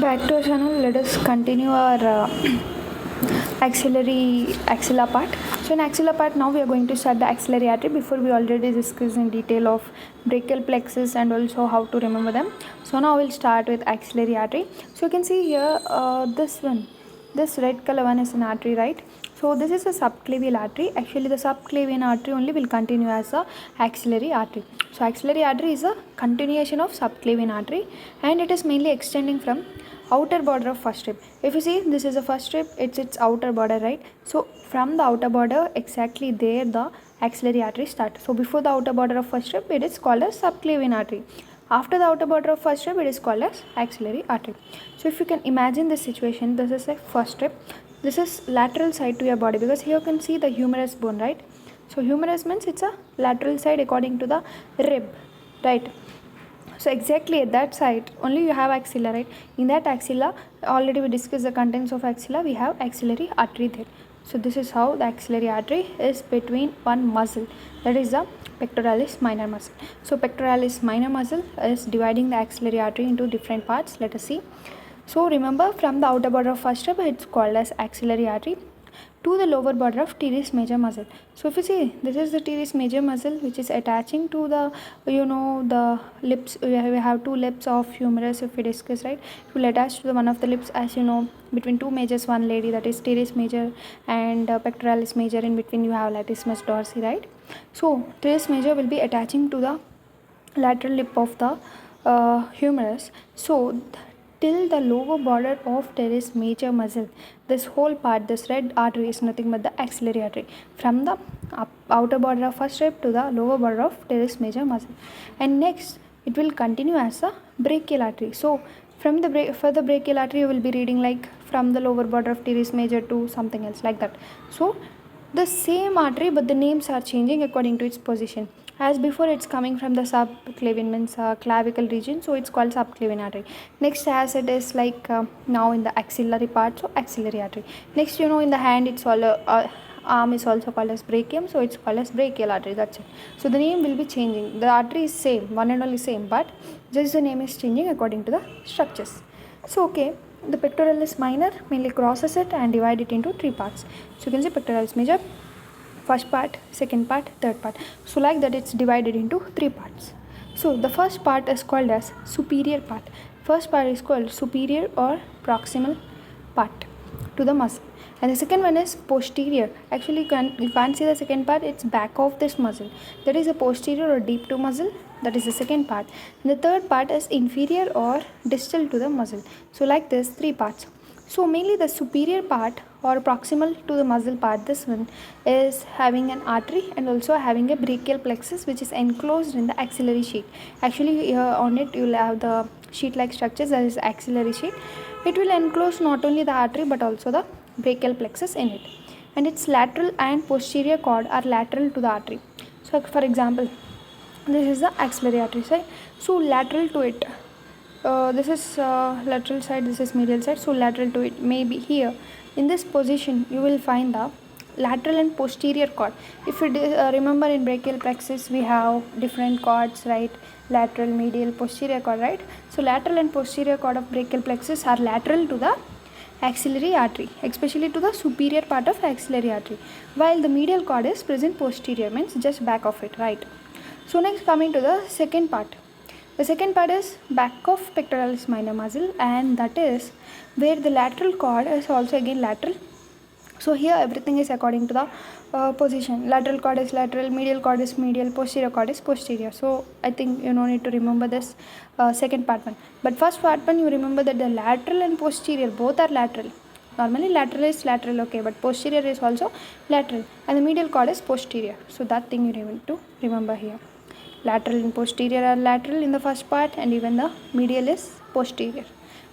Back to our channel. Let us continue our axilla part. So in axilla part, now we are going to start the axillary artery. Before we already discussed in detail of brachial plexus and also how to remember them. So now we'll start with axillary artery. So you can see here this red color one is an artery, right? So this is a subclavian artery. Actually the subclavian artery only will continue as a axillary artery. So axillary artery is a continuation of subclavian artery and it is mainly extending from outer border of first rib. If you see, this is a first rib, it's its outer border, right? So from the outer border, exactly there the axillary artery starts. So before the outer border of first rib, it is called as subclavian artery. After the outer border of first rib, it is called as axillary artery. So if you can imagine this situation, this is a first rib. This is lateral side to your body because here you can see the humerus bone, right? So humerus means it's a lateral side according to the rib, right? So exactly at that side only you have axilla, right? In that axilla, already we discussed the contents of axilla, we have axillary artery there. So this is how the axillary artery is between one muscle, that is the pectoralis minor muscle. So pectoralis minor muscle is dividing the axillary artery into different parts. Let us see. So remember, from the outer border of first rib, it's called as axillary artery to the lower border of teres major muscle. So if you see, this is the teres major muscle which is attaching to the, the lips. We have two lips of humerus if we discuss, right? It will attach to the one of the lips, as you know, between two majors, one lady, that is teres major, and pectoralis major. In between you have latissimus dorsi, right? So teres major will be attaching to the lateral lip of the humerus. So till the lower border of teres major muscle, this whole part, this red artery is nothing but the axillary artery, from the outer border of first rib to the lower border of teres major muscle. And next it will continue as a brachial artery. So from the for the brachial artery you will be reading like from the lower border of teres major to something else like that. So the same artery but the names are changing according to its position. As before, it's coming from the subclavian, means clavicle region, so it's called subclavian artery. Next, as it is like now in the axillary part, so axillary artery. Next, in the hand, it's all arm is also called as brachium, so it's called as brachial artery. That's it. So the name will be changing. The artery is same, one and only same, but just the name is changing according to the structures. So okay, the pectoralis minor mainly crosses it and divide it into three parts. So you can see pectoralis major, first part, second part, third part. So like that it's divided into three parts. So the first part is called as superior part. First part is called superior or proximal part to the muscle. And the second one is posterior. Actually you can't see the second part, it's back of this muscle. That is a posterior or deep to muscle. That is the second part. And the third part is inferior or distal to the muscle. So like this, three parts. So mainly the superior part or proximal to the muscle part, this one is having an artery and also having a brachial plexus which is enclosed in the axillary sheath. Actually here on it you will have the sheet like structures, that is axillary sheath. It will enclose not only the artery but also the brachial plexus in it. And its lateral and posterior cord are lateral to the artery. So for example, this is the axillary artery side. So lateral to it, this is lateral side, this is medial side, so lateral to it, maybe here in this position you will find the lateral and posterior cord. If you remember, in brachial plexus we have different cords, right? Lateral, medial, posterior cord, right? So lateral and posterior cord of brachial plexus are lateral to the axillary artery, especially to the superior part of axillary artery, while the medial cord is present posterior, means just back of it, right? So next, coming to the second part. The second part is back of pectoralis minor muscle, and that is where the lateral cord is also again lateral. So here everything is according to the position. Lateral cord is lateral, medial cord is medial, posterior cord is posterior. So I think you don't need to remember this second part one. But first part one, you remember that the lateral and posterior both are lateral. Normally lateral is lateral, okay, but posterior is also lateral, and the medial cord is posterior. So that thing you need to remember here. Lateral and posterior are lateral in the first part, and even the medial is posterior.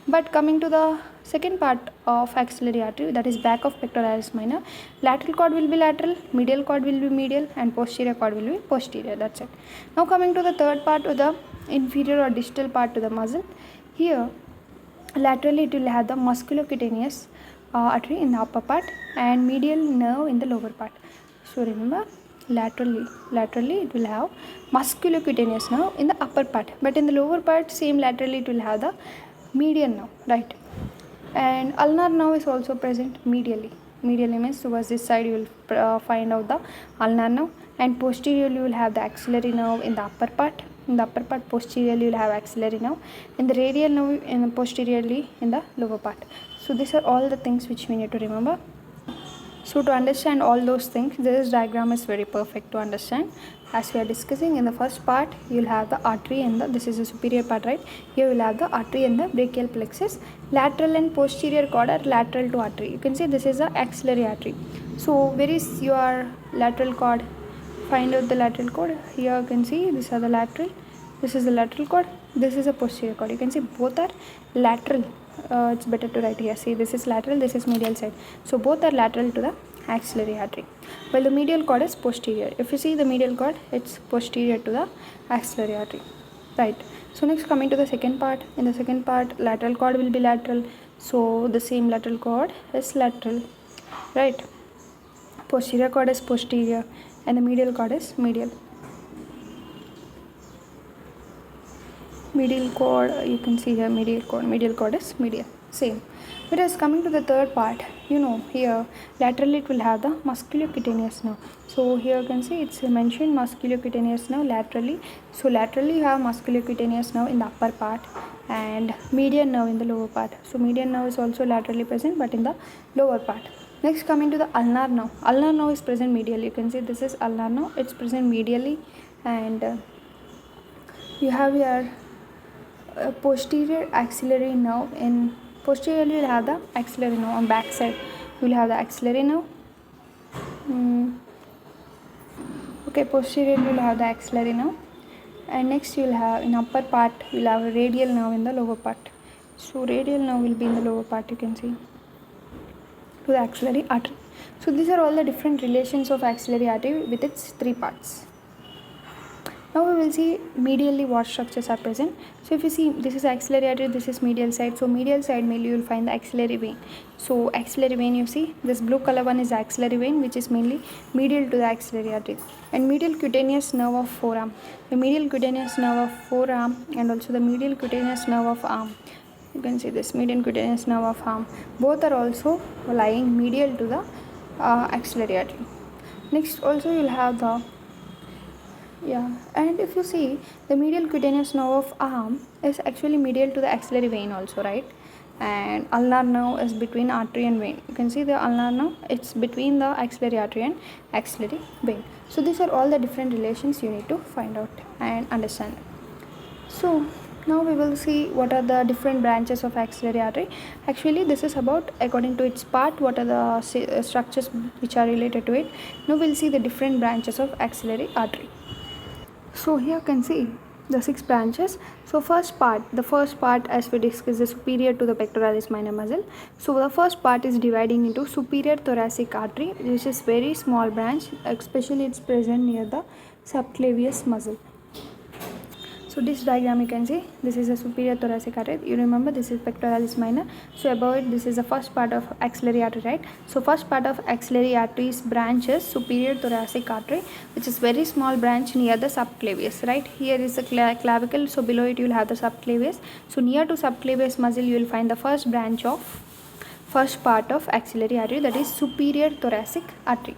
But coming to the second part of axillary artery, that is back of pectoralis minor, lateral cord will be lateral, medial cord will be medial, and posterior cord will be posterior. That's it. Now coming to the third part, to the inferior or distal part to the muscle. Here laterally it will have the musculocutaneous artery in the upper part and medial nerve in the lower part. So remember, laterally it will have musculocutaneous nerve in the upper part, but in the lower part, same laterally it will have the median nerve, right? And ulnar nerve is also present medially. Medially means towards this side you will find out the ulnar nerve, and posteriorly you will have the axillary nerve in the upper part. In the upper part posteriorly you will have axillary nerve, in the radial nerve in posteriorly in the lower part. So these are all the things which we need to remember. So to understand all those things, this diagram is very perfect to understand. As we are discussing in the first part, you will have the artery and this is the superior part, right? Here you will have the artery and the brachial plexus. Lateral and posterior cord are lateral to artery. You can see this is the axillary artery. So where is your lateral cord? Find out the lateral cord. Here you can see these are the lateral. This is the lateral cord. This is a posterior cord. You can see both are lateral. It's better to write here. See, this is lateral, this is medial side. So both are lateral to the axillary artery, while the medial cord is posterior. If you see the medial cord, it's posterior to the axillary artery, right? So next, coming to the second part. In the second part, lateral cord will be lateral. So the same lateral cord is lateral, right? Posterior cord is posterior, and the medial cord is medial. Medial cord, you can see here medial cord is medial, same. Whereas coming to the third part, here laterally it will have the musculocutaneous nerve. So here you can see it's mentioned musculocutaneous nerve laterally. So laterally you have musculocutaneous nerve in the upper part and median nerve in the lower part. So median nerve is also laterally present but in the lower part. Next, coming to the ulnar nerve. Ulnar nerve is present medially. You can see this is ulnar nerve, it's present medially, and you have your posterior axillary nerve. In posteriorly you will have the axillary nerve. On back side you will have the axillary nerve. Okay, posteriorly you will have the axillary nerve, and next you will have in upper part you will have a radial nerve in the lower part. So radial nerve will be in the lower part, you can see, to the axillary artery. So these are all the different relations of axillary artery with its three parts. Now we will see medially what structures are present. So if you see, this is axillary artery, this is medial side. So medial side mainly you will find the axillary vein. So axillary vein, you see this blue color one is the axillary vein, which is mainly medial to the axillary artery. And medial cutaneous nerve of forearm. The medial cutaneous nerve of forearm and also the medial cutaneous nerve of arm. You can see this medial cutaneous nerve of arm. Both are also lying medial to the axillary artery. Next also you will have the and if you see the medial cutaneous nerve of arm is actually medial to the axillary vein also, right? And ulnar nerve is between artery and vein. You can see the ulnar nerve, it's between the axillary artery and axillary vein. So these are all the different relations you need to find out and understand. So now we will see what are the different branches of axillary artery. Actually this is about according to its part what are the structures which are related to it. Now we'll see the different branches of axillary artery. So here you can see the 6 branches. So the first part as we discussed is superior to the pectoralis minor muscle. So the first part is dividing into superior thoracic artery, which is very small branch, especially it's present near the subclavius muscle. So this diagram you can see, this is a superior thoracic artery. You remember this is pectoralis minor. So above it, this is the first part of axillary artery, right? So first part of axillary artery's branch is superior thoracic artery, which is very small branch near the subclavius, right? Here is the clavicle. So below it you will have the subclavius. So near to subclavius muscle you will find the first part of axillary artery, that is superior thoracic artery.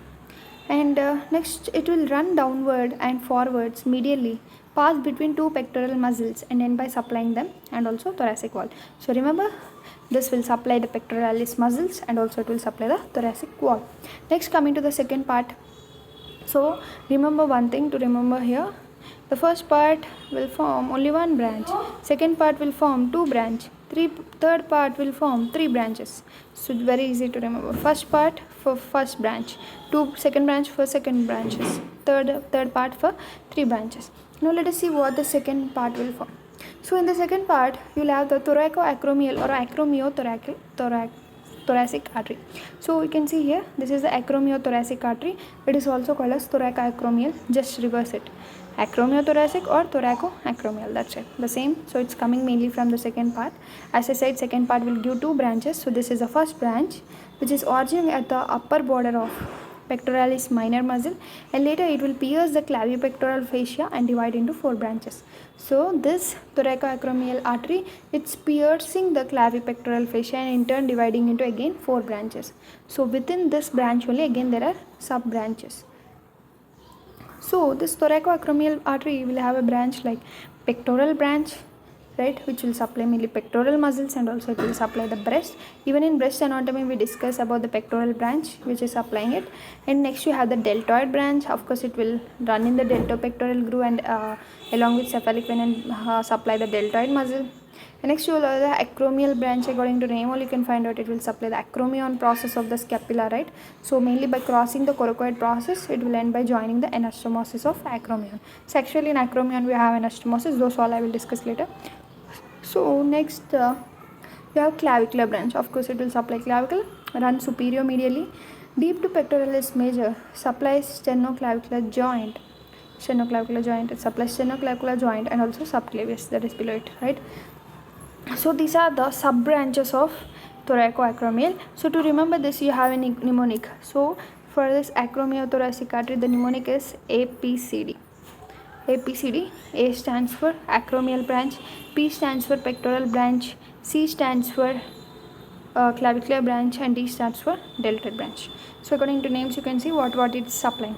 And next it will run downward and forwards medially, pass between two pectoral muscles and end by supplying them and also thoracic wall. So remember, this will supply the pectoralis muscles and also it will supply the thoracic wall. Next, coming to the second part. So remember one thing to remember here. The first part will form only one branch. Second part will form two branches. Third part will form 3 branches. So very easy to remember. First part for first branch, second branch for second branches, third part for 3 branches. Now let us see what the second part will form. So in the second part you will have the thoracoacromial or thoracic artery. So you can see here, this is the acromiothoracic artery. It is also called as thoracoacromial. Just reverse it, acromiothoracic or thoracoacromial, that's it, the same. So it's coming mainly from the second part. As I said, second part will give 2 branches. So this is the first branch, which is originating at the upper border of pectoralis minor muscle, and later it will pierce the clavipectoral fascia and divide into 4 branches. So this thoracoacromial artery, it's piercing the clavipectoral fascia and in turn dividing into again 4 branches. So within this branch only again there are sub branches. So this thoracoacromial artery will have a branch like pectoral branch, right, which will supply mainly pectoral muscles, and also it will supply the breast. Even in breast anatomy we discuss about the pectoral branch which is supplying it. And next you have the deltoid branch. Of course it will run in the deltopectoral groove and along with cephalic vein and supply the deltoid muscle. And next you will have the acromial branch. According to name only you can find out it will supply the acromion process of the scapula, right. So mainly by crossing the coracoid process it will end by joining the anastomosis of acromion. So actually in acromion we have anastomosis, those all I will discuss later. So next you have clavicular branch. Of course it will supply clavicle, run superior medially, deep to pectoralis major, supplies sternoclavicular joint. It supplies sternoclavicular joint and also subclavius, that is below it, right. So these are the sub branches of thoracoacromial. So to remember this you have a mnemonic. So for this acromiothoracic artery the mnemonic is APCD. APCD. A stands for acromial branch, P stands for pectoral branch, C stands for clavicular branch, and D stands for deltoid branch. So according to names you can see what it is supplying.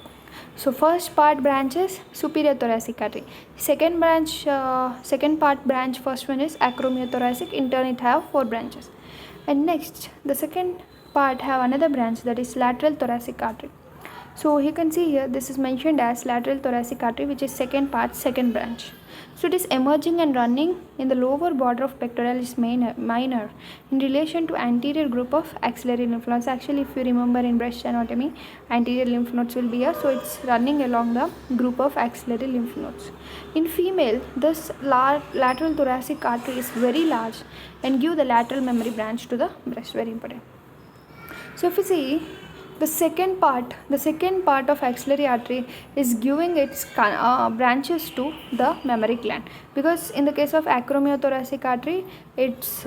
So first part branch is superior thoracic artery. Second part branch, first one is acromiothoracic. In turn it have 4 branches. And next the second part have another branch, that is lateral thoracic artery. So you can see here this is mentioned as lateral thoracic artery, which is second part, second branch. So it is emerging and running in the lower border of pectoralis minor in relation to anterior group of axillary lymph nodes. Actually if you remember in breast anatomy, anterior lymph nodes will be here, so it's running along the group of axillary lymph nodes. In female, this lateral thoracic artery is very large and give the lateral memory branch to the breast, very important. So if you see the second part of axillary artery is giving its branches to the mammary gland, because in the case of acromiothoracic artery it's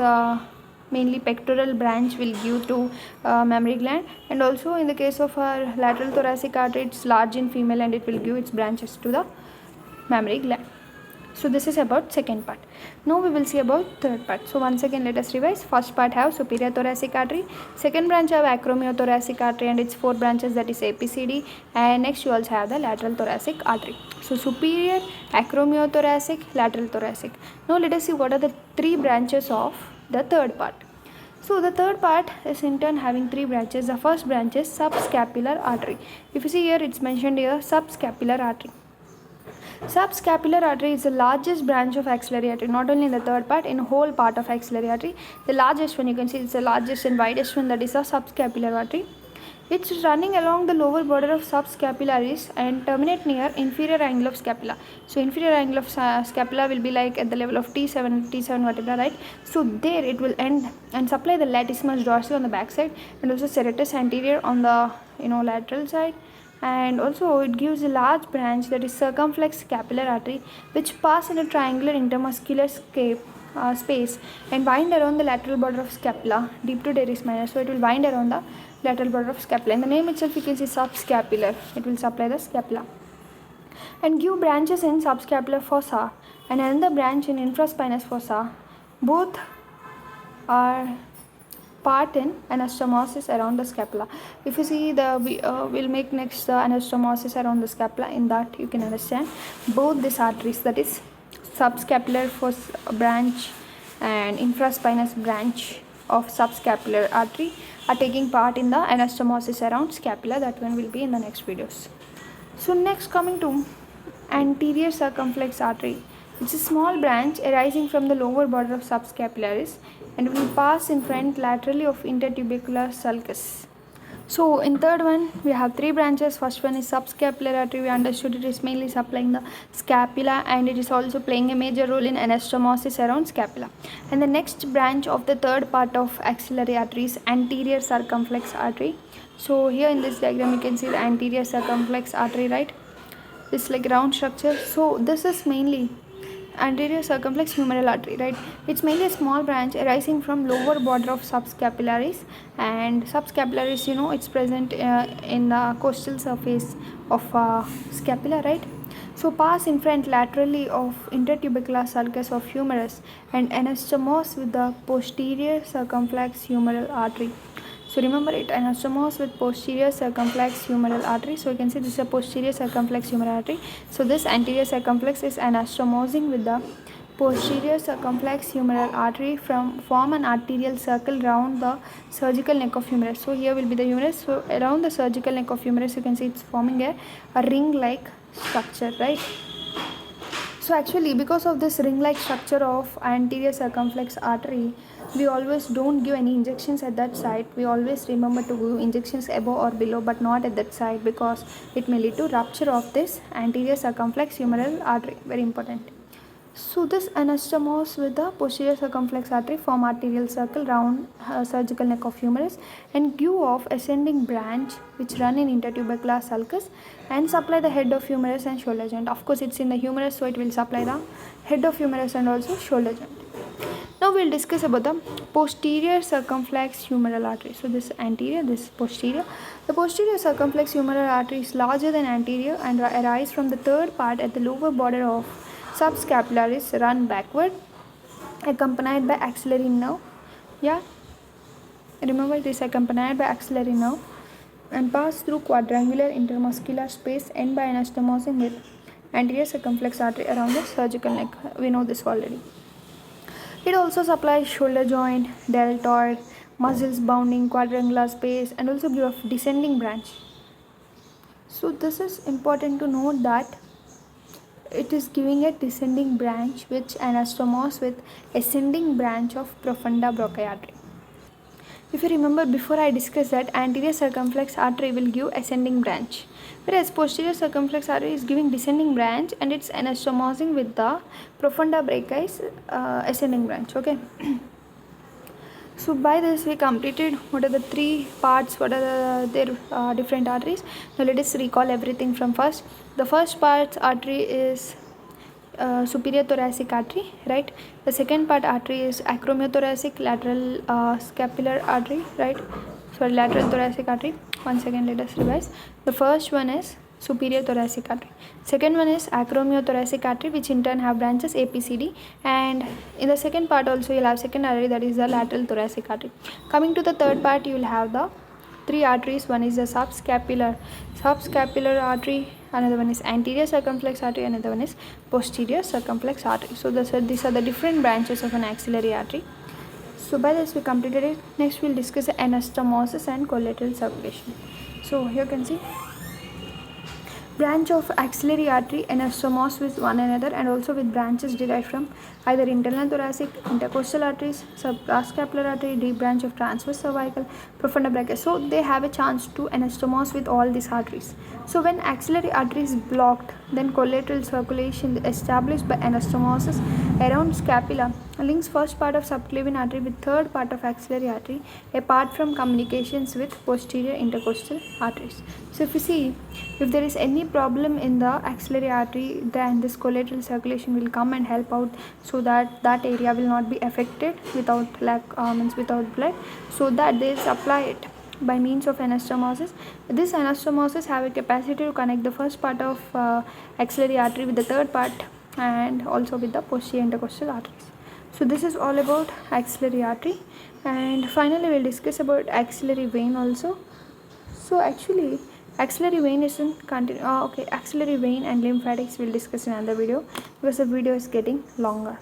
mainly pectoral branch will give to mammary gland, and also in the case of our lateral thoracic artery it's large in female and it will give its branches to the mammary gland. So this is about second part. Now we will see about third part. So once again let us revise. First part have superior thoracic artery, second branch have acromiothoracic artery and its 4 branches, that is APCD, and next you also have the lateral thoracic artery. So superior, acromiothoracic, lateral thoracic. Now let us see what are the 3 branches of the third part. So the third part is in turn having 3 branches. The first branch is subscapular artery. If you see here it's mentioned here subscapular artery. Subscapular artery is the largest branch of axillary artery, not only in the third part, in whole part of axillary artery. The largest one, you can see it's the largest and widest one, that is a subscapular artery. It's running along the lower border of subscapularis and terminate near inferior angle of scapula. So inferior angle of scapula will be like at the level of T7 vertebra, right? So there it will end and supply the latissimus dorsi on the back side and also serratus anterior on the lateral side. And also it gives a large branch, that is circumflex scapular artery, which pass in a triangular intermuscular space and wind around the lateral border of scapula deep to teres minor. So it will wind around the lateral border of scapula. In the name itself you can see subscapular, it will supply the scapula and give branches in subscapular fossa and another branch in infraspinous fossa. Both are part in anastomosis around the scapula. If you see we'll make next anastomosis around the scapula. In that you can understand both these arteries, that is subscapular fossa branch and infraspinous branch of subscapular artery are taking part in the anastomosis around scapula. That one will be in the next videos. So next coming to anterior circumflex artery. It's a small branch arising from the lower border of subscapularis and will pass in front laterally of intertubercular sulcus. So in third one we have 3 branches. First one is subscapular artery. We understood it is mainly supplying the scapula and it is also playing a major role in anastomosis around scapula. And the next branch of the third part of axillary artery is anterior circumflex artery. So here in this diagram you can see the anterior circumflex artery, right? It's like round structure. So this is mainly anterior circumflex humeral artery, right? It's mainly a small branch arising from lower border of subscapularis, and subscapularis, it's present in the costal surface of scapula, right? So pass in front laterally of intertubercular sulcus of humerus and anastomose with the posterior circumflex humeral artery. So remember it, anastomose with posterior circumflex humeral artery. So you can see this is a posterior circumflex humeral artery. So this anterior circumflex is anastomosing with the posterior circumflex humeral artery form an arterial circle round the surgical neck of humerus. So here will be the humerus. So around the surgical neck of humerus, you can see it's forming a ring-like structure, right? So actually, because of this ring-like structure of anterior circumflex artery, we always don't give any injections at that site. We always remember to give injections above or below, but not at that site, because it may lead to rupture of this anterior circumflex humeral artery. Very important. So this anastomose with the posterior circumflex artery form arterial circle round surgical neck of humerus and give off ascending branch which run in intertubercular sulcus and supply the head of humerus and shoulder joint. Of course, it's in the humerus, so it will supply the head of humerus and also shoulder joint. Now we'll discuss about the posterior circumflex humeral artery. So this anterior, this posterior. The posterior circumflex humeral artery is larger than anterior and arise from the third part at the lower border of subscapularis, run backward, accompanied by axillary nerve. Yeah, remember it is accompanied by axillary nerve and pass through quadrangular intermuscular space end by anastomosing with anterior circumflex artery around the surgical neck. We know this already. It also supplies shoulder joint, deltoid, muscles bounding quadrangular space, and also give a descending branch. So this is important to note that it is giving a descending branch which anastomose with ascending branch of profunda brachii artery. If you remember, before I discussed that anterior circumflex artery will give ascending branch, whereas posterior circumflex artery is giving descending branch and it's anastomosing with the profunda brachii ascending branch. Okay. So by this we completed what are the three parts, what are their different arteries. Now let us recall everything from first. The first part artery is superior thoracic artery, right? The second part artery is acromiothoracic lateral scapular artery, right? So lateral thoracic artery. Once again, let us revise. The first one is superior thoracic artery. Second one is acromiothoracic artery, which in turn have branches APCD, and in the second part also you'll have second artery, that is the lateral thoracic artery. Coming to the third part, you will have the three arteries. One is the subscapular artery, another one is anterior circumflex artery, another one is posterior circumflex artery. So these are the different branches of an axillary artery. So by this we completed it. Next we'll discuss anastomosis and collateral circulation. So here you can see branch of axillary artery anastomose with one another and also with branches derived from either internal thoracic, intercostal arteries, subscapular artery, deep branch of transverse cervical, profunda brachii. So they have a chance to anastomose with all these arteries. So when axillary artery is blocked, then collateral circulation established by anastomosis around scapula links first part of subclavian artery with third part of axillary artery apart from communications with posterior intercostal arteries. So if you see, if there is any problem in the axillary artery, then this collateral circulation will come and help out, so that that area will not be affected without without blood, so that they supply it by means of anastomosis. This anastomosis have a capacity to connect the first part of axillary artery with the third part and also with the posterior intercostal arteries. So this is all about axillary artery, and finally we'll discuss about axillary vein also. So actually axillary vein is in axillary vein and lymphatics we'll discuss in another video, because the video is getting longer.